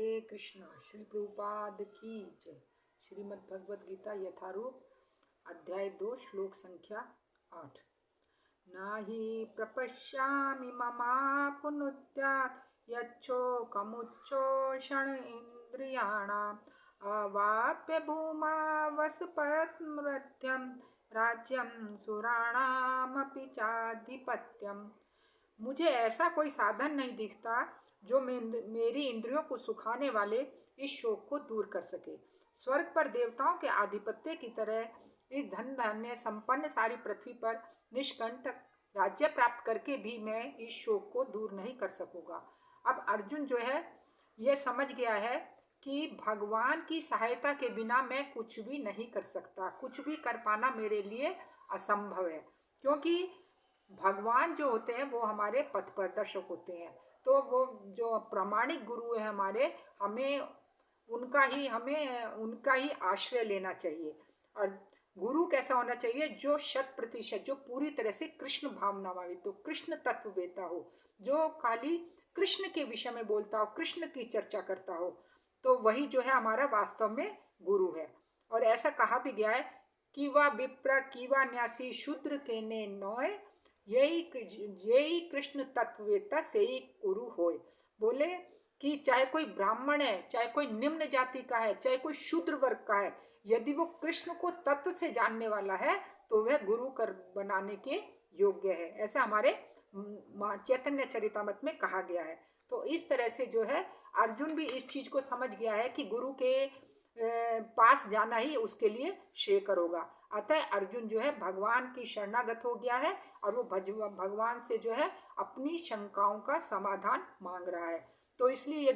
हरे कृष्णा। श्री प्रभुपाद की जय। श्रीमद् भगवद गीता यथारूप अध्याय 2 श्लोक संख्या 8। नाहि प्रपश्यामि ममापुनुद्यात् यच्छोकमुच्छोषण इन्द्रियाणाम् अवाप्य भूमा वसुपत्मृत्यं राज्यं सुराणामपि चाधिपत्यम्। मुझे ऐसा कोई साधन नहीं दिखता जो मेरी इंद्रियों को सुखाने वाले इस शोक को दूर कर सके। स्वर्ग पर देवताओं के आधिपत्य की तरह इस धन धान्य संपन्न सारी पृथ्वी पर निष्कंटक राज्य प्राप्त करके भी मैं इस शोक को दूर नहीं कर सकूंगा। अब अर्जुन जो है यह समझ गया है कि भगवान की सहायता के बिना मैं कुछ भी नहीं कर सकता, कुछ भी कर पाना मेरे लिए असंभव है, क्योंकि भगवान जो होते हैं वो हमारे पथ प्रदर्शक होते हैं। तो वो जो प्रामाणिक गुरु है हमारे, हमें उनका ही आश्रय लेना चाहिए। और गुरु कैसा होना चाहिए? जो 100%, जो पूरी तरह से कृष्ण भावनावावित हो, कृष्ण तत्ववेता हो, जो खाली कृष्ण के विषय में बोलता हो, कृष्ण की चर्चा करता हो, तो वही जो है हमारा वास्तव में गुरु है। और ऐसा कहा भी गया है कि वह विप्र की वा न्यासी शूद्र के ने नोय, यही कृष्ण तत्ववेता से ही गुरु होय। बोले कि चाहे कोई ब्राह्मण है, चाहे कोई निम्न जाति का है, चाहे कोई शूद्र वर्ग का है, यदि वो कृष्ण को तत्व से जानने वाला है तो वह गुरु कर बनाने के योग्य है। ऐसा हमारे चैतन्य चरितामृत में कहा गया है। तो इस तरह से जो है अर्जुन भी इस चीज को समझ गया है कि गुरु के पास जाना ही उसके लिए श्रेयकर होगा। अतः अर्जुन जो है भगवान की शरणागत हो गया है और वो भगवान से जो है अपनी शंकाओं का समाधान मांग रहा है। तो इसलिए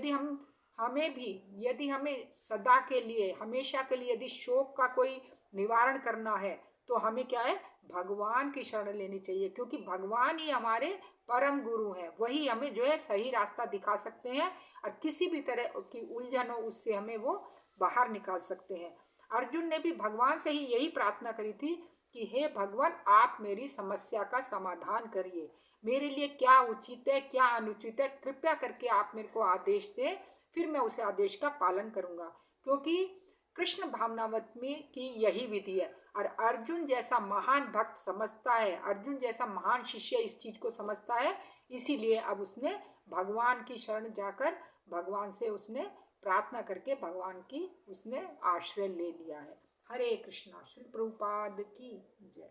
यदि हमें सदा के लिए, हमेशा के लिए यदि शोक का कोई निवारण करना है तो हमें क्या है? भगवान की शरण लेनी चाहिए, क्योंकि भगवान ही हमारे परम गुरु हैं। वही हमें जो है सही रास्ता दिखा सकते हैं और किसी भी तरह की उलझन हो उससे हमें वो बाहर निकाल सकते हैं। अर्जुन ने भी भगवान से ही यही प्रार्थना करी थी कि हे भगवान, आप मेरी समस्या का समाधान करिए। मेरे लिए क्या उचित है, क्या अनुचित है, कृपया करके आप मेरे को आदेश दें, फिर मैं उस आदेश का पालन करूंगा। क्योंकि कृष्ण भावनावत में की यही विधि है। और अर्जुन जैसा महान भक्त समझता है, अर्जुन जैसा महान शिष्य इस चीज को समझता है, इसीलिए अब उसने भगवान की शरण जाकर भगवान से उसने प्रार्थना करके भगवान की उसने आश्रय ले लिया है। हरे कृष्णा। श्री प्रभुपाद की जय।